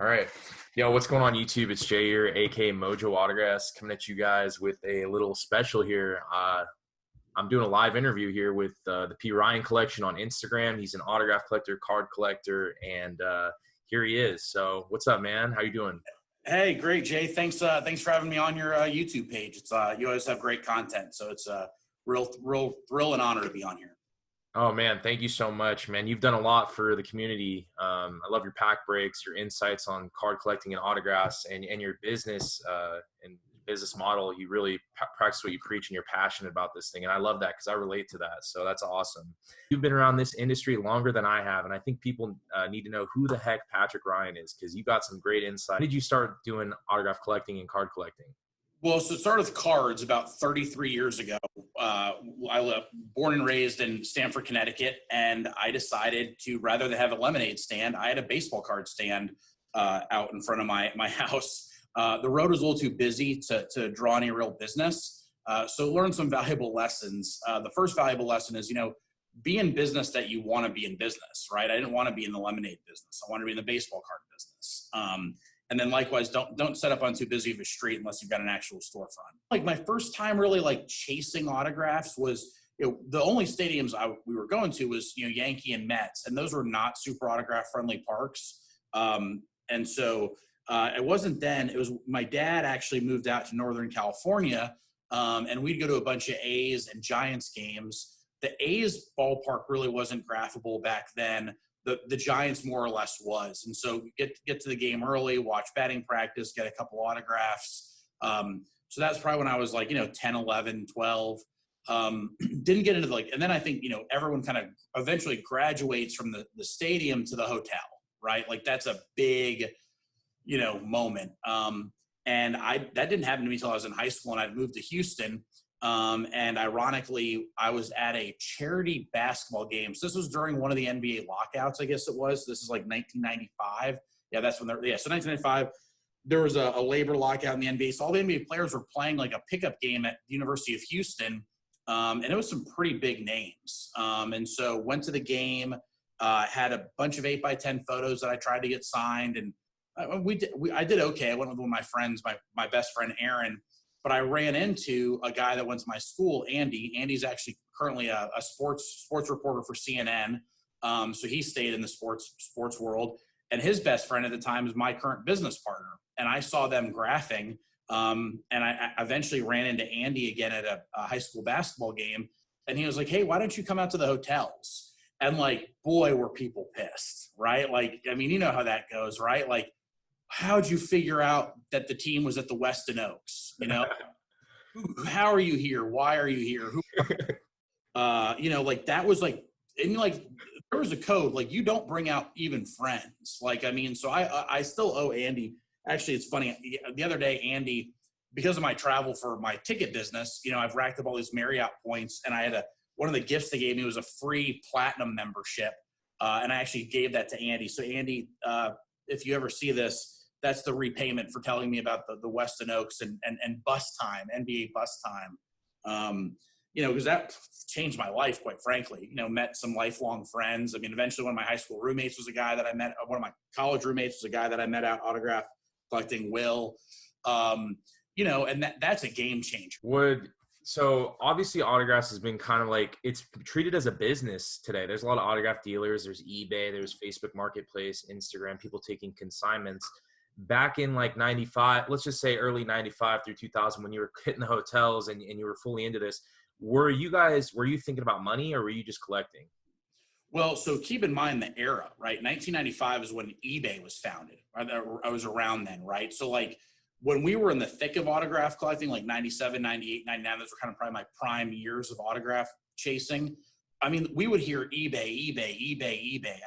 All right. Yo, what's going on YouTube? It's Jay here, aka Mojo Autographs, coming at you guys with a little special here. I'm doing a live interview here with the Thepryancollection on Instagram. He's an autograph collector, card collector, and here he is. So what's up, man? How you doing? Hey, great, Jay. Thanks for having me on your YouTube page. It's you always have great content, so it's a real thrill and honor to be on here. Oh man, thank you so much, man. You've done a lot for the community. I love your pack breaks, your insights on card collecting and autographs, and your business and business model. You really practice what you preach, and you're passionate about this thing. And I love that because I relate to that. So that's awesome. You've been around this industry longer than I have, and I think people need to know who the heck Patrick Ryan is because you got some great insight. When did you start doing autograph collecting and card collecting? Well, so it started with cards about 33 years ago. I was born and raised in Stamford, Connecticut, and I decided to, rather than have a lemonade stand, I had a baseball card stand out in front of my house. The road was a little too busy to draw any real business, so learned some valuable lessons. The first valuable lesson is, be in business that you want to be in business, right? I didn't want to be in the lemonade business. I wanted to be in the baseball card business. And then likewise, don't set up on too busy of a street unless you've got an actual storefront. Like my first time really like chasing autographs was, the only stadiums we were going to was, Yankee and Mets, and those were not super autograph friendly parks. And so it wasn't then, it was my dad actually moved out to Northern California, and we'd go to a bunch of A's and Giants games. The A's ballpark really wasn't graphable back then. The Giants more or less was. And so get to the game early, watch batting practice, get a couple autographs. So that's probably when I was like, 10, 11, 12. Didn't get into and then I think, everyone kind of eventually graduates from the stadium to the hotel, right? Like that's a big, moment. And that didn't happen to me until I was in high school and I'd moved to Houston. And ironically, I was at a charity basketball game. So this was during one of the NBA lockouts, I guess it was. This is like 1995. Yeah, that's when so 1995, there was a labor lockout in the NBA. So all the NBA players were playing like a pickup game at the University of Houston. And it was some pretty big names. And so went to the game, had a bunch of 8x10 photos that I tried to get signed. And I did okay. I went with one of my friends, my best friend, Aaron. But I ran into a guy that went to my school, Andy. Andy's actually currently a sports reporter for CNN. So he stayed in the sports world. And his best friend at the time is my current business partner. And I saw them graphing. And I eventually ran into Andy again at a high school basketball game. And he was like, hey, why don't you come out to the hotels? And like, boy, were people pissed, right? Like, I mean, you know how that goes, right? Like, how'd you figure out that the team was at the Weston Oaks? How are you here? Why are you here? Like that was like, and like there was a code, like you don't bring out even friends. Like, I mean, so I still owe Andy. Actually, it's funny. The other day, Andy, because of my travel for my ticket business, I've racked up all these Marriott points, and I had one of the gifts they gave me was a free platinum membership, and I actually gave that to Andy. So Andy, if you ever see this, that's the repayment for telling me about the Weston Oaks and bus time, NBA bus time. Because that changed my life, quite frankly. Met some lifelong friends. I mean, eventually one of my high school roommates was a guy that I met. One of my college roommates was a guy that I met out autograph collecting, Will. And that's a game changer. So obviously autographs has been kind of like, it's treated as a business today. There's a lot of autograph dealers. There's eBay, there's Facebook Marketplace, Instagram, people taking consignments. Back in like 95, let's just say early 95 through 2000, when you were hitting the hotels and you were fully into this, were you thinking about money or were you just collecting? Well, so keep in mind the era, right? 1995 is when eBay was founded. I was around then, right? So like when we were in the thick of autograph collecting, like 97, 98, 99, those were kind of probably my prime years of autograph chasing. I mean, we would hear eBay.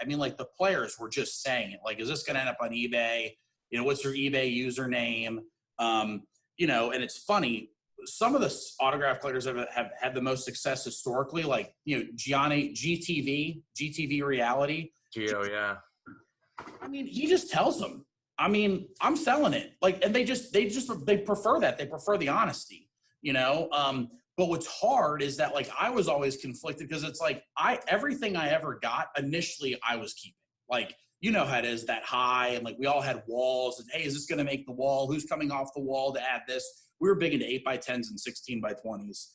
I mean, like the players were just saying it. Like, is this going to end up on eBay? What's your eBay username? And it's funny. Some of the autograph collectors have had the most success historically, like, Gianni, GTV Reality. Gio, yeah. I mean, he just tells them, I mean, I'm selling it. Like, and they prefer that. They prefer the honesty, But what's hard is that, like, I was always conflicted because it's like everything I ever got initially I was keeping. Like, you know how it is, that high, and like we all had walls, and hey, is this going to make the wall? Who's coming off the wall to add this? We were big into 8x10s and 16x20s.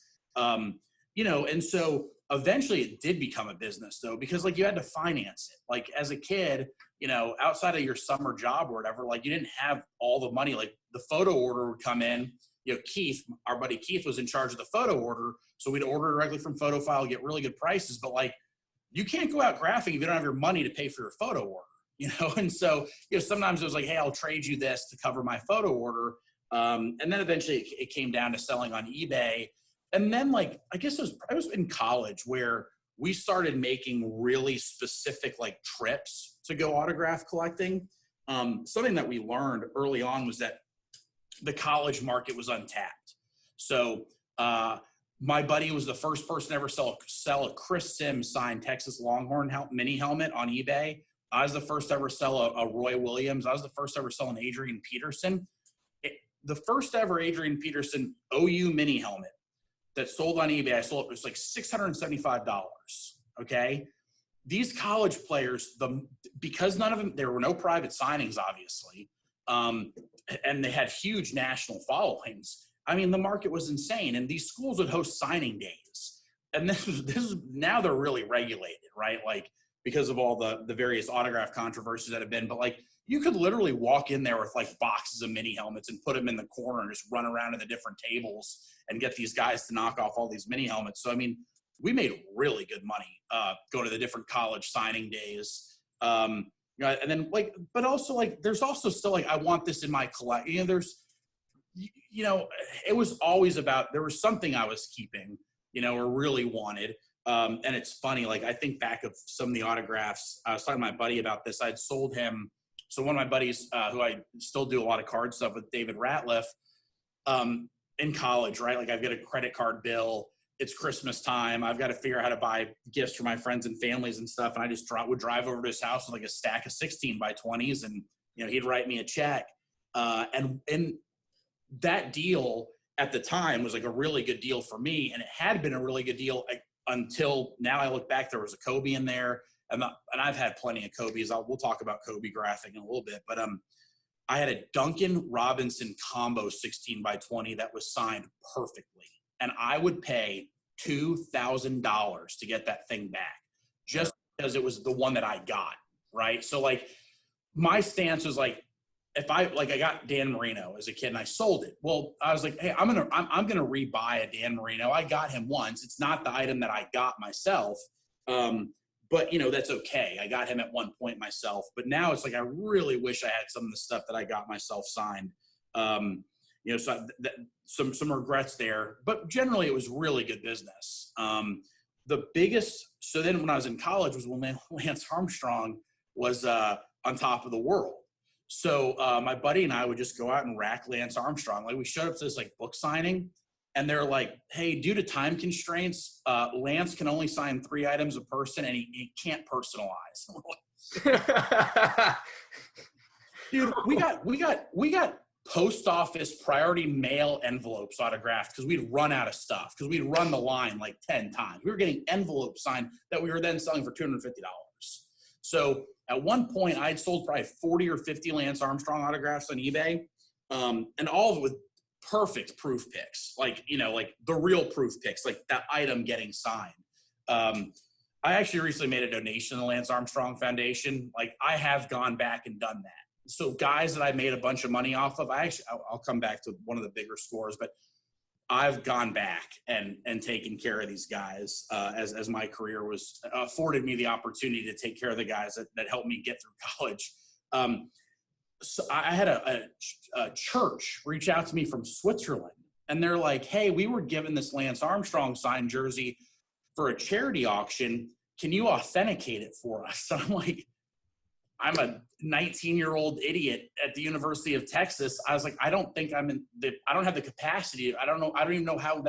You know, and so eventually it did become a business though, because like you had to finance it. Like as a kid, you know, outside of your summer job or whatever, like you didn't have all the money. Like the photo order would come in, you know, Keith, our buddy Keith was in charge of the photo order. So we'd order directly from Photo File, get really good prices, but like you can't go out graphing if you don't have your money to pay for your photo order, you know? And so, you know, sometimes it was like, hey, I'll trade you this to cover my photo order. And then eventually it came down to selling on eBay. And then like, I guess I was in college where we started making really specific like trips to go autograph collecting. Something that we learned early on was that the college market was untapped. So my buddy was the first person to ever sell a Chris Sims signed Texas Longhorn mini helmet on eBay. I was the first to ever sell a Roy Williams. I was the first to ever sell an Adrian Peterson. The first ever Adrian Peterson OU mini helmet that sold on eBay, I sold it was like $675. Okay. These college players, because none of them, there were no private signings, obviously. And they had huge national followings. I mean, the market was insane. And these schools would host signing days. And this is now they're really regulated, right? Like because of all the various autograph controversies that have been, but like you could literally walk in there with like boxes of mini helmets and put them in the corner and just run around to the different tables and get these guys to knock off all these mini helmets. So, I mean, we made really good money going to the different college signing days. You know, and then like, but also like, there's also still like, I want this in my collection. You know, there's, you know, it was always about, there was something I was keeping, you know, or really wanted. And it's funny, like I think back of some of the autographs, I was talking to my buddy about this. I'd sold him. So one of my buddies who I still do a lot of card stuff with, David Ratliff, in college, right? Like I've got a credit card bill. It's Christmas time. I've got to figure out how to buy gifts for my friends and families and stuff. And I just would drive over to his house with like a stack of 16x20s, and you know he'd write me a check. And that deal at the time was like a really good deal for me, and it had been a really good deal until now. I look back, there was a Kobe in there, and I've had plenty of Kobe's. We'll talk about Kobe graphic in a little bit, but I had a Duncan Robinson combo 16x20 that was signed perfectly. And I would pay $2,000 to get that thing back just because it was the one that I got, right? So like my stance was like, if I got Dan Marino as a kid and I sold it. Well, I was like, hey, I'm gonna rebuy a Dan Marino. I got him once. It's not the item that I got myself. But you know, that's okay. I got him at one point myself, but now it's like, I really wish I had some of the stuff that I got myself signed. You know, so some regrets there, but generally it was really good business. The biggest, so then when I was in college was when Lance Armstrong was on top of the world. So my buddy and I would just go out and rack Lance Armstrong. Like we showed up to this like book signing, and they're like, hey, due to time constraints, Lance can only sign 3 items a person, and he can't personalize. Dude, we got post office priority mail envelopes autographed because we'd run out of stuff, because we'd run the line like 10 times. We were getting envelopes signed that we were then selling for $250. So at one point I'd sold probably 40 or 50 Lance Armstrong autographs on eBay, and all of it with perfect proof pics, like, you know, like the real proof pics, like that item getting signed. I actually recently made a donation to the Lance Armstrong Foundation. Like I have gone back and done that. So guys that I made a bunch of money off of, I'll come back to one of the bigger scores, but I've gone back and taken care of these guys as my career was afforded me the opportunity to take care of the guys that helped me get through college. So I had a church reach out to me from Switzerland, and they're like, hey, we were given this Lance Armstrong signed jersey for a charity auction. Can you authenticate it for us? And I'm like, I'm a 19-year-old idiot at the University of Texas. I was like, I don't think I don't have the capacity. I don't even know how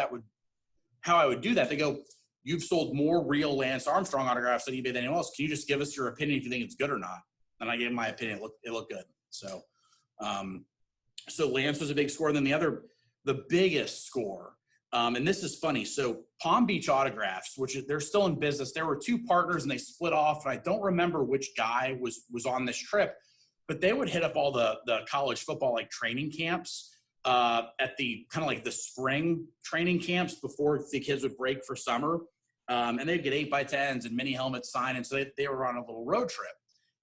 I would do that. They go, you've sold more real Lance Armstrong autographs on eBay than anyone else. Can you just give us your opinion if you think it's good or not? And I gave my opinion. It looked good. So, so Lance was a big score. And then the biggest score And this is funny. So Palm Beach Autographs, they're still in business. There were two partners and they split off. And I don't remember which guy was on this trip, but they would hit up all the college football like training camps at the kind of like the spring training camps before the kids would break for summer. And they'd get 8x10s and mini helmets signed. And so they were on a little road trip.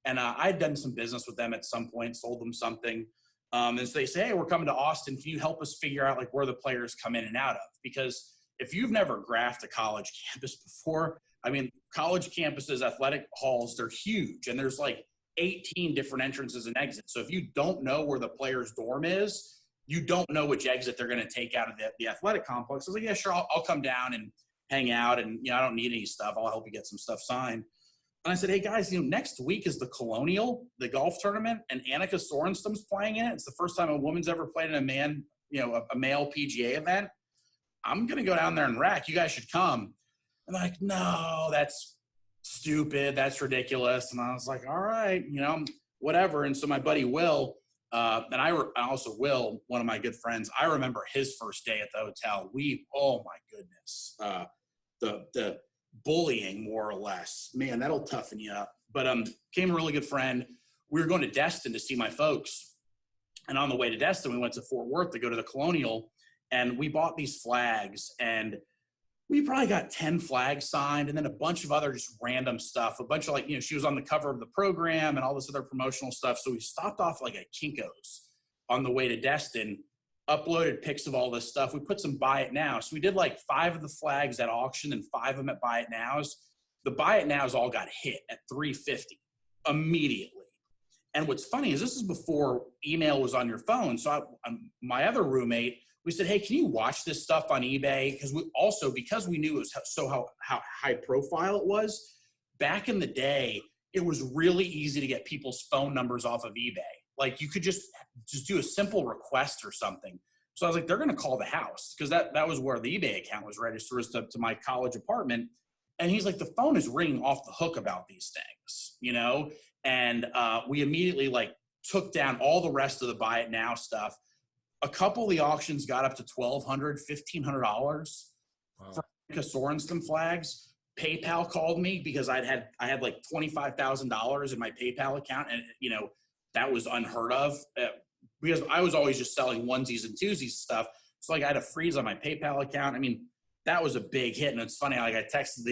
And I'd done some business with them at some point, sold them something. And so they say, hey, we're coming to Austin. Can you help us figure out like where the players come in and out of? Because if you've never graphed a college campus before, I mean, college campuses, athletic halls, they're huge. And there's like 18 different entrances and exits. So if you don't know where the player's dorm is, you don't know which exit they're going to take out of the athletic complex. I was like, yeah, sure, I'll come down and hang out. And, I don't need any stuff. I'll help you get some stuff signed. And I said, hey, guys, next week is the Colonial, the golf tournament, and Annika Sorensen's playing in it. It's the first time a woman's ever played in a male PGA event. I'm going to go down there and rack. You guys should come. And they're like, no, that's stupid. That's ridiculous. And I was like, all right, whatever. And so my buddy Will, and I also Will, one of my good friends, I remember his first day at the hotel. Oh my goodness, the bullying, more or less, man, that'll toughen you up. But became a really good friend. We were going to Destin to see my folks, and on the way to Destin, we went to Fort Worth to go to the Colonial, and we bought these flags, and we probably got 10 flags signed, and then a bunch of other just random stuff. A bunch of like, she was on the cover of the program and all this other promotional stuff. So we stopped off like at Kinko's on the way to Destin, uploaded pics of all this stuff. We put some Buy It Now. So we did like 5 of the flags at auction and 5 of them at Buy It Nows. The Buy It Nows all got hit at $350 immediately. And what's funny is this is before email was on your phone. So my other roommate, we said, hey, can you watch this stuff on eBay? Because we knew it was how high profile it was. Back in the day, it was really easy to get people's phone numbers off of eBay. Like you could just do a simple request or something. So I was like, they're going to call the house, because that was where the eBay account was registered, to my college apartment. And he's like, the phone is ringing off the hook about these things, And we immediately like took down all the rest of the Buy It Now stuff. A couple of the auctions got up to $1,200, $1,500 for Annika Sorensen flags. PayPal called me because I had like $25,000 in my PayPal account, and that was unheard of because I was always just selling onesies and twosies stuff. So like I had a freeze on my PayPal account. I mean, that was a big hit. And it's funny, like I texted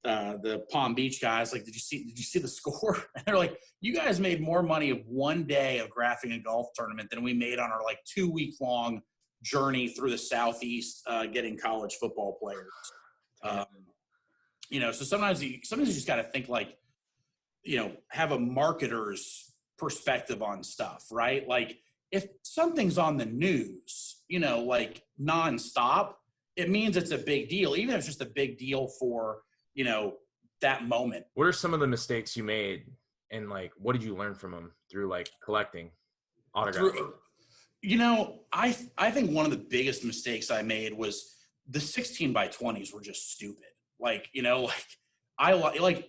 the Palm Beach guys, like, did you see the score? And they're like, you guys made more money of one day of graphing a golf tournament than we made on our like 2-week-long journey through the Southeast getting college football players. So sometimes you just got to think like, have a marketer's perspective on stuff, right? Like if something's on the news, like nonstop, it means it's a big deal, even if it's just a big deal for, that moment. What are some of the mistakes you made, and like, what did you learn from them through like collecting autographs? I think one of the biggest mistakes I made was the 16x20s were just stupid. Like,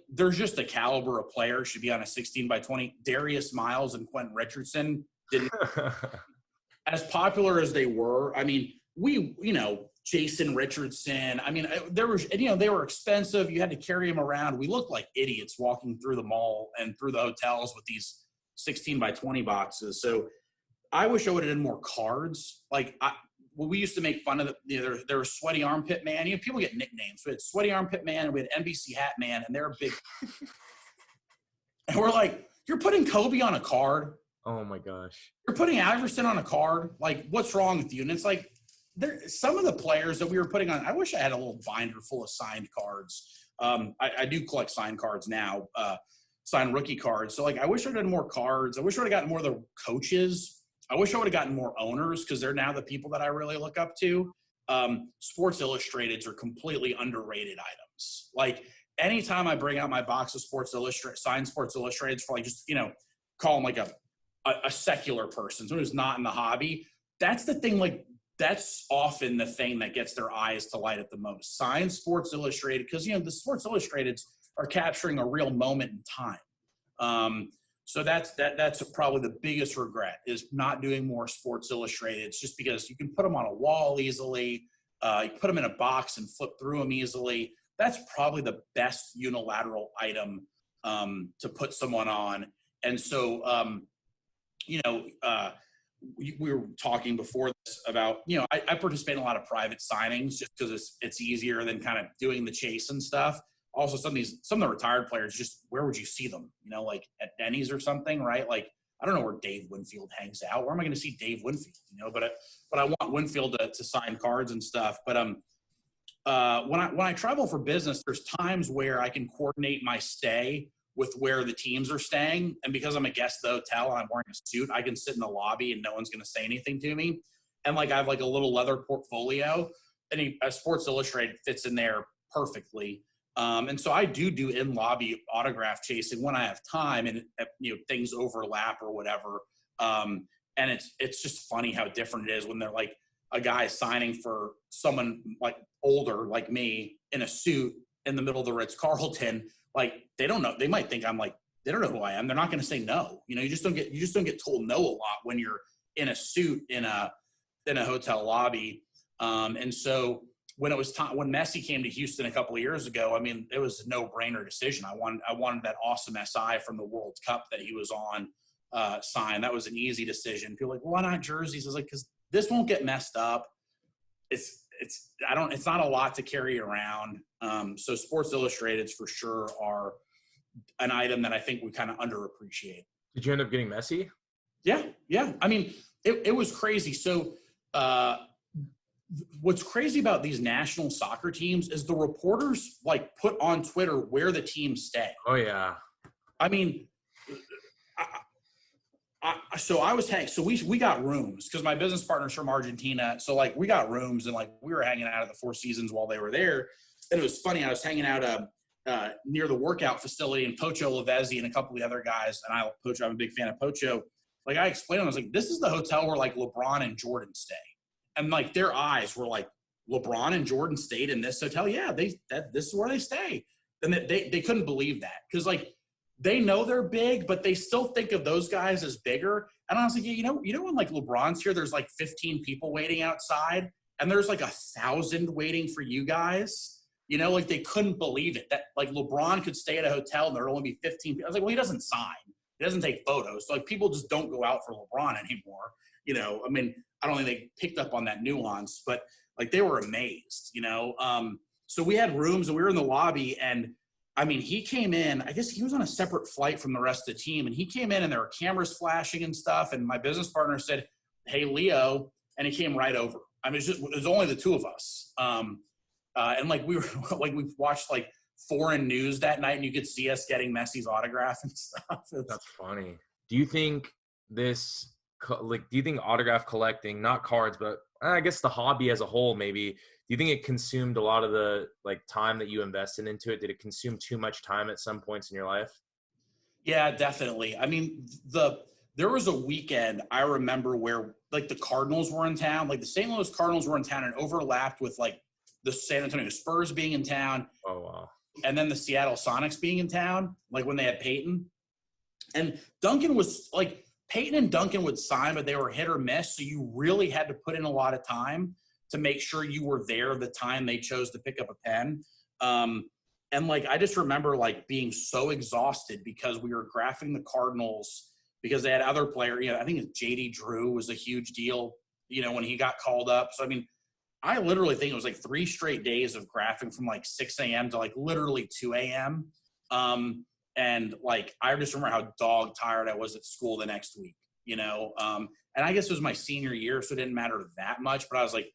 there's just a caliber of player should be on a 16x20. Darius Miles and Quentin Richardson didn't as popular as they were. I mean, Jason Richardson. I mean, they were expensive. You had to carry them around. We looked like idiots walking through the mall and through the hotels with these 16x20 boxes. So I wish I would have done more cards. Like we used to make fun of there was Sweaty Armpit Man. People get nicknames. We had Sweaty Armpit Man and we had NBC Hat Man, and they're big. And we're like, you're putting Kobe on a card? Oh my gosh. You're putting Iverson on a card? Like, what's wrong with you? And it's like, some of the players that we were putting on, I wish I had a little binder full of signed cards. I do collect signed cards now, signed rookie cards. So like, I wish I had more cards. I wish I would have gotten more of the coaches. I wish I would have gotten more owners, because they're now the people that I really look up to. Sports Illustrateds are completely underrated items. Like anytime I bring out my box of signed Sports Illustrateds for like, just, call them like a secular person, someone who's not in the hobby. That's the thing. Like, that's often the thing that gets their eyes to light up the most. Signed Sports Illustrated, because, the Sports Illustrateds are capturing a real moment in time. So that's probably the biggest regret, is not doing more Sports Illustrateds, just because you can put them on a wall easily. You put them in a box and flip through them easily. That's probably the best unilateral item to put someone on. And so, we were talking before this about, I participate in a lot of private signings just because it's easier than kind of doing the chase and stuff. Also, some of the retired players, just where would you see them? Like at Denny's or something, right? Like, I don't know where Dave Winfield hangs out. Where am I going to see Dave Winfield? But I want Winfield to sign cards and stuff. But when I travel for business, there's times where I can coordinate my stay with where the teams are staying. And because I'm a guest at the hotel and I'm wearing a suit, I can sit in the lobby and no one's going to say anything to me. And like, I have like a little leather portfolio, and a Sports Illustrated fits in there perfectly. And so I do in lobby autograph chasing when I have time and things overlap or whatever. And it's just funny how different it is when they're like a guy signing for someone like older, like me, in a suit in the middle of the Ritz-Carlton. Like, they don't know. They might think I'm like, they don't know who I am. They're not going to say no. You just don't get told no a lot when you're in a suit in a hotel lobby. And so when it was time, when Messi came to Houston a couple of years ago, I mean, it was a no-brainer decision. I wanted that awesome SI from the World Cup that he was on signed. That was an easy decision. People are like, well, why not jerseys? I was like, because this won't get messed up. It's not a lot to carry around. So Sports Illustrateds for sure are an item that I think we kind of underappreciate. Did you end up getting Messi? Yeah. I mean, it was crazy. So what's crazy about these national soccer teams is the reporters like put on Twitter where the teams stay. Oh yeah. I mean, so we got rooms because my business partner's from Argentina. So like we got rooms and like we were hanging out at the Four Seasons while they were there. And it was funny. I was hanging out near the workout facility, and Pocho Lavezzi and a couple of the other guys. And I'm a big fan of Pocho. Like I explained, I was like, this is the hotel where like LeBron and Jordan stay. And like their eyes were like, LeBron and Jordan stayed in this hotel. Yeah, this is where they stay. And they couldn't believe that because like they know they're big, but they still think of those guys as bigger. And I was like, yeah, when like LeBron's here, there's like 15 people waiting outside, and there's like 1,000 waiting for you guys. Like they couldn't believe it that like LeBron could stay at a hotel and there'd only be 15 people. I was like, well, he doesn't sign. He doesn't take photos. So like people just don't go out for LeBron anymore. I mean, I don't think they picked up on that nuance, but like they were amazed, So we had rooms and we were in the lobby, and I mean, he came in, I guess he was on a separate flight from the rest of the team, and he came in and there were cameras flashing and stuff. And my business partner said, hey, Leo, and he came right over. I mean, it was only the two of us. And like we watched like foreign news that night, and you could see us getting Messi's autograph and stuff. That's funny. Do you think autograph collecting, not cards, but I guess the hobby as a whole, maybe, do you think it consumed a lot of the like time that you invested into it? Did it consume too much time at some points in your life? Yeah, definitely. I mean, there was a weekend I remember where like the Cardinals were in town, like the St. Louis Cardinals were in town, and overlapped with like the San Antonio Spurs being in town. Oh, wow. And then the Seattle Sonics being in town, like when they had Peyton. And Duncan was like, Peyton and Duncan would sign, but they were hit or miss. So you really had to put in a lot of time to make sure you were there the time they chose to pick up a pen. And like, I just remember like being so exhausted because we were graphing the Cardinals because they had other players. I think JD Drew was a huge deal, when he got called up. So, I mean, I literally think it was like 3 straight days of graphing from like 6 a.m. to like literally 2 a.m. And like, I just remember how dog tired I was at school the next week, and I guess it was my senior year, so it didn't matter that much, but I was like,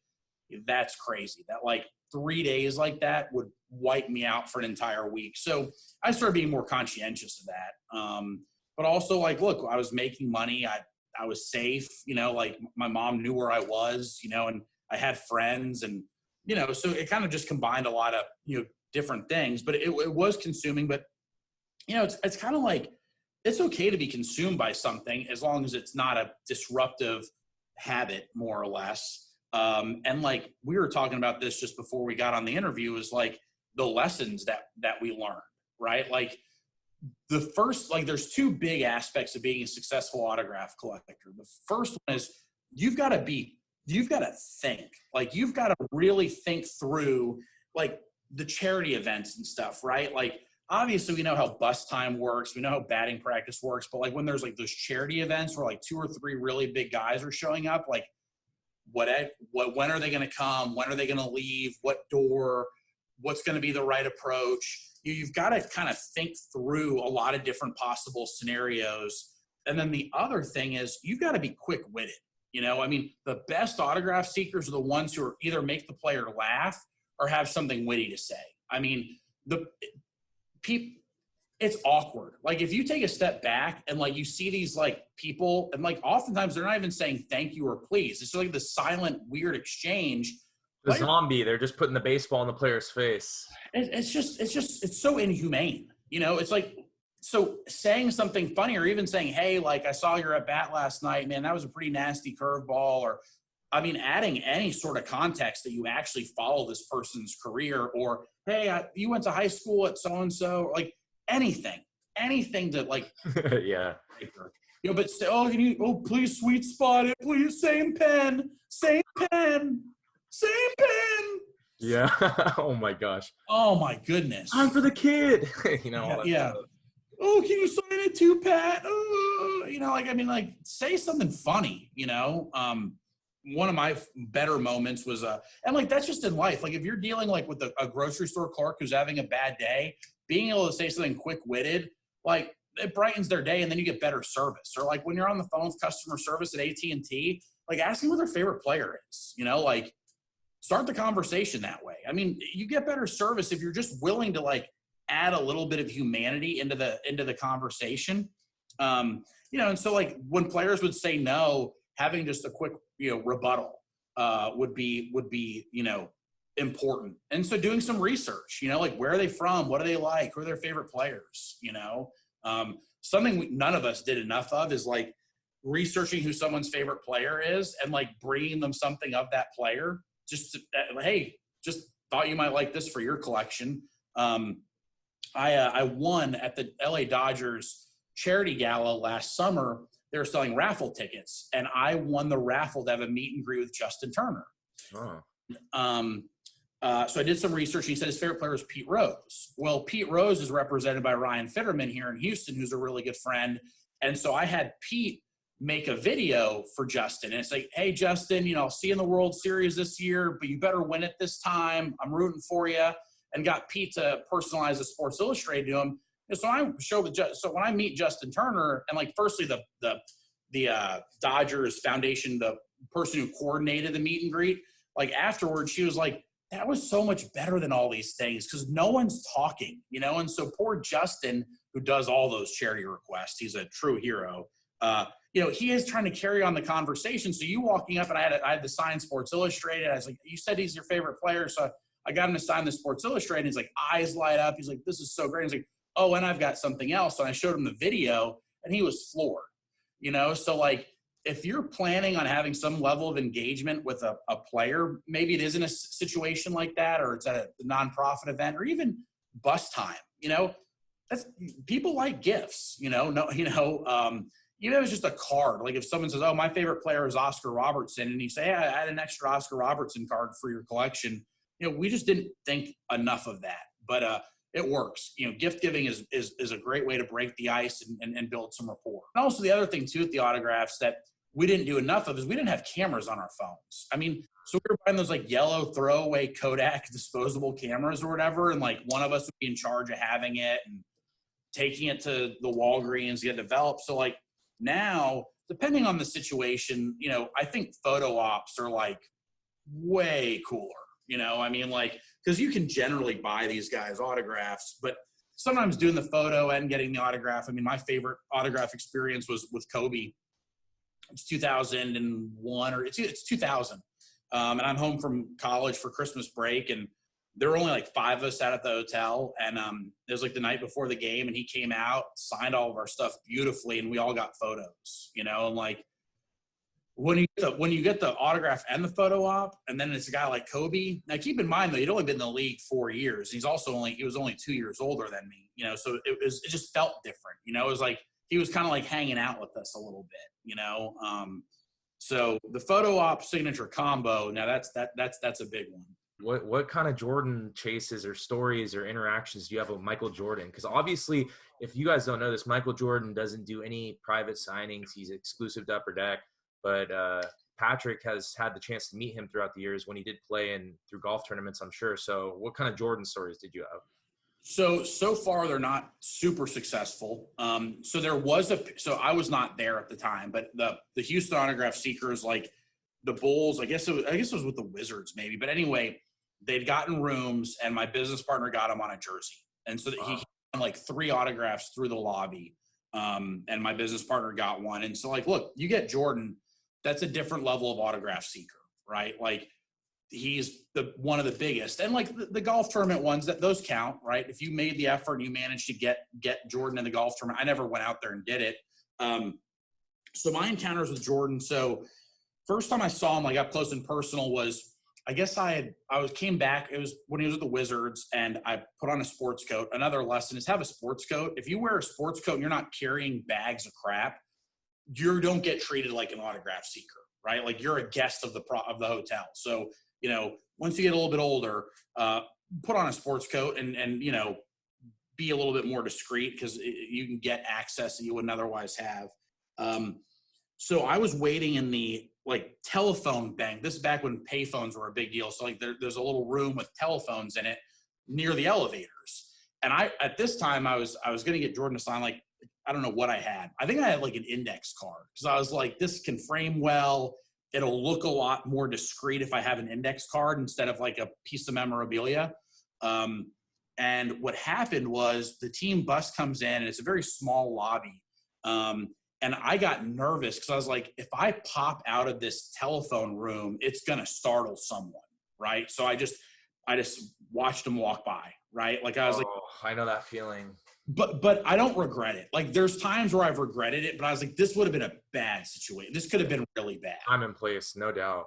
that's crazy that like 3 days like that would wipe me out for an entire week. So I started being more conscientious of that. But also like, look, I was making money. I was safe, like my mom knew where I was, and I had friends, and, so it kind of just combined a lot of, different things, but it was consuming. But, it's kind of like, it's okay to be consumed by something as long as it's not a disruptive habit, more or less. And like, we were talking about this just before we got on the interview, is like the lessons that we learned, right? Like the first, like there's 2 big aspects of being a successful autograph collector. The first one is you've got to be you've got to think. Like, you've got to really think through, like, the charity events and stuff, right? Like, obviously we know how bus time works. We know how batting practice works. But, like, when there's, like, those charity events where, like, 2 or 3 really big guys are showing up, like, when are they going to come? When are they going to leave? What door? What's going to be the right approach? You've got to kind of think through a lot of different possible scenarios. And then the other thing is you've got to be quick-witted. You know, I mean, the best autograph seekers are the ones who are either make the player laugh or have something witty to say. I mean, it's awkward. Like, if you take a step back and, like, you see these, like, people, and, like, oftentimes they're not even saying thank you or please. It's like the silent, weird exchange. The zombie, they're just putting the baseball in the player's face. It's so inhumane. You know, it's like, so saying something funny, or even saying, hey, like, I saw you're at bat last night, man, that was a pretty nasty curveball. Or, I mean, adding any sort of context that you actually follow this person's career, or, hey, you went to high school at so-and-so, like, anything to, like, yeah. You know, but please sweet spot it, please, same pen. Yeah. Oh my gosh. Oh my goodness. Time for the kid. You know. Yeah. Oh, can you sign it too, Pat? Oh, you know, like, I mean, like, say something funny. You know, one of my better moments was and, like, that's just in life. Like, if you're dealing, like, with a grocery store clerk who's having a bad day, being able to say something quick-witted, like, it brightens their day, and then you get better service. Or, like, when you're on the phone with customer service at AT&T, like, asking what their favorite player is. You know, like, start the conversation that way. I mean, you get better service if you're just willing to, like, add a little bit of humanity into the conversation. You know, and so, like, when players would say no, having just a quick, you know, rebuttal would be, you know, important. And so doing some research, you know, like, where are they from? What do they like? Who are their favorite players? You know, something none of us did enough of is, like, researching who someone's favorite player is and, like, bringing them something of that player. Just to, hey, just thought you might like this for your collection. I won at the LA Dodgers charity gala last summer. They were selling raffle tickets, and I won the raffle to have a meet and greet with Justin Turner. Oh. So I did some research. He said his favorite player was Pete Rose. Well, Pete Rose is represented by Ryan Fitterman here in Houston, who's a really good friend. And so I had Pete make a video for Justin. And it's like, hey, Justin, you know, I'll see you in the World Series this year, but you better win it this time. I'm rooting for you. And got Pete to personalize a Sports Illustrated to him. And so when I meet Justin Turner, and, like, firstly, the Dodgers Foundation, the person who coordinated the meet and greet, like, afterwards, she was like, that was so much better than all these things because no one's talking, you know? And so poor Justin, who does all those charity requests, he's a true hero. You know, he is trying to carry on the conversation. So you walking up, and I had to sign Sports Illustrated. I was like, you said he's your favorite player. So I got him to sign the Sports Illustrated. He's like, eyes light up. He's like, this is so great. He's like, oh, and I've got something else. And I showed him the video, and he was floored, you know? So, like, if you're planning on having some level of engagement with a player, maybe it isn't a situation like that, or it's at a nonprofit event, or even bus time, you know, people like gifts, you know, even if it was just a card, like if someone says, oh, my favorite player is Oscar Robertson, and you say, hey, I had an extra Oscar Robertson card for your collection. You know, we just didn't think enough of that, but it works. You know, gift giving is a great way to break the ice and build some rapport. And also the other thing too with the autographs that we didn't do enough of is we didn't have cameras on our phones. I mean, so we were buying those, like, yellow throwaway Kodak disposable cameras or whatever, and, like, one of us would be in charge of having it and taking it to the Walgreens to get developed. So, like, now, depending on the situation, you know, I think photo ops are, like, way cooler. You know, I mean, like, because you can generally buy these guys autographs, but sometimes doing the photo and getting the autograph. I mean, my favorite autograph experience was with Kobe. It's 2001 or it's 2000. And I'm home from college for Christmas break, and there were only, like, 5 of us out at the hotel. And it was, like, the night before the game, and he came out, signed all of our stuff beautifully, and we all got photos, you know, and, like, when you get the autograph and the photo op, and then it's a guy like Kobe. Now, keep in mind, though, he'd only been in the league 4 years. He was only 2 years older than me, you know, so it just felt different. You know, it was like he was kind of like hanging out with us a little bit, you know. So the photo op signature combo, now that's a big one. What kind of Jordan chases or stories or interactions do you have with Michael Jordan? Because obviously, if you guys don't know this, Michael Jordan doesn't do any private signings. He's exclusive to Upper Deck. But Patrick has had the chance to meet him throughout the years when he did play and through golf tournaments, I'm sure. So what kind of Jordan stories did you have? So far they're not super successful. So I was not there at the time, but the Houston autograph seekers, like the Bulls, I guess it was with the Wizards maybe. But anyway, they'd gotten rooms and my business partner got him on a jersey. And so he had like 3 autographs through the lobby. And my business partner got one. And so like, look, you get Jordan, that's a different level of autograph seeker, right? Like he's one of the biggest. And like the golf tournament ones, those count, right? If you made the effort and you managed to get Jordan in the golf tournament, I never went out there and did it. So my encounters with Jordan. So first time I saw him like up close and personal was, I guess came back. It was when he was with the Wizards, and I put on a sports coat. Another lesson is have a sports coat. If you wear a sports coat and you're not carrying bags of crap, you don't get treated like an autograph seeker, right? Like you're a guest of the hotel. So, once you get a little bit older, put on a sports coat and be a little bit more discreet because you can get access that you wouldn't otherwise have. So I was waiting in the telephone bank. This is back when payphones were a big deal. So there's a little room with telephones in it near the elevators. And at this time I was going to get Jordan to sign, I don't know what I had. I think I had like an index card because I was like, this can frame well. It'll look a lot more discreet if I have an index card instead of like a piece of memorabilia. And what happened was the team bus comes in and it's a very small lobby. And I got nervous because I was like, if I pop out of this telephone room, it's going to startle someone, right? So I just watched them walk by, right? Like I was I know that feeling. But I don't regret it. Like there's times where I've regretted it, but I was like, this would have been a bad situation. This could have been really bad. I'm in place, no doubt.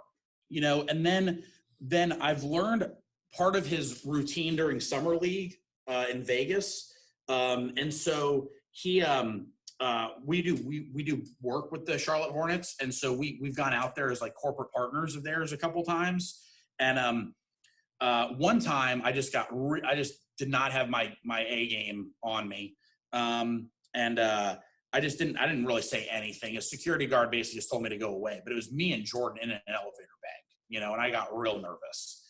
And then I've learned part of his routine during summer league in Vegas. And so we do work with the Charlotte Hornets. And so we've gone out there as like corporate partners of theirs a couple times. And one time I just did not have my A game on me. I didn't really say anything. A security guard basically just told me to go away, but it was me and Jordan in an elevator bank, and I got real nervous.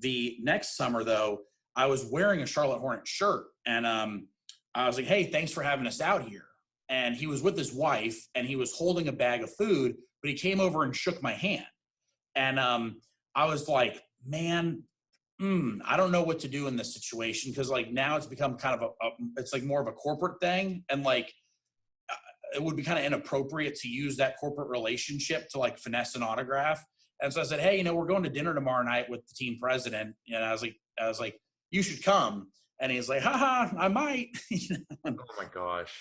The next summer though, I was wearing a Charlotte Hornets shirt and I was like, hey, thanks for having us out here. And he was with his wife and he was holding a bag of food, but he came over and shook my hand. And I was like, man, I don't know what to do in this situation. Cause like now it's become kind of it's like more of a corporate thing. And like, it would be kind of inappropriate to use that corporate relationship to like finesse an autograph. And so I said, hey, we're going to dinner tomorrow night with the team president. And I was like, you should come. And he's like, haha, I might. Oh my gosh.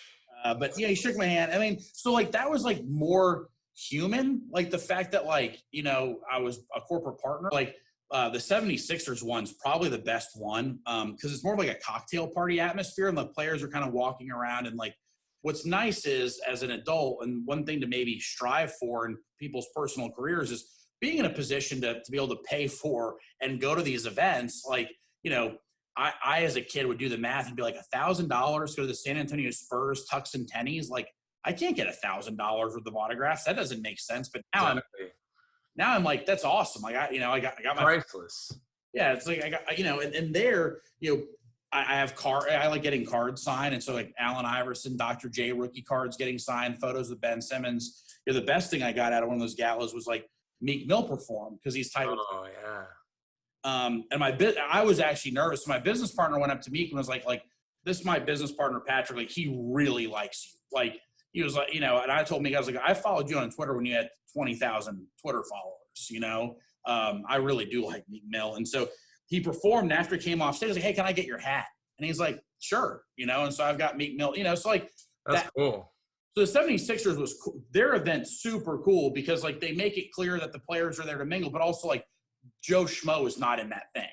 But yeah, he shook my hand. I mean, so like that was like more human. Like the fact that like, I was a corporate partner, like the 76ers one's probably the best one. Cause it's more of like a cocktail party atmosphere and the players are kind of walking around. And like, what's nice is as an adult, and one thing to maybe strive for in people's personal careers is being in a position to be able to pay for and go to these events. Like, I as a kid would do the math and be like $1,000 go to the San Antonio Spurs Tux and Tennies. Like I can't get $1,000 worth of autographs. That doesn't make sense. But now I'm like, that's awesome. Like I got my priceless. Yeah, it's like I got and there I like getting cards signed, and so like Allen Iverson, Dr. J rookie cards getting signed, photos with Ben Simmons. The best thing I got out of one of those galas was like Meek Mill performed because he's tight with. Oh yeah. And I was actually nervous. My business partner went up to Meek and was like, this is my business partner, Patrick. Like, he really likes you. Like, he was like, and I told Meek, I was like, I followed you on Twitter when you had 20,000 Twitter followers, I really do like Meek Mill. And so he performed after he came off stage. I was like, hey, can I get your hat? And he's like, sure. And so I've got Meek Mill, so like, that's cool. So the 76ers was cool. Their event's super cool because like they make it clear that the players are there to mingle, but also like Joe Schmo is not in that thing.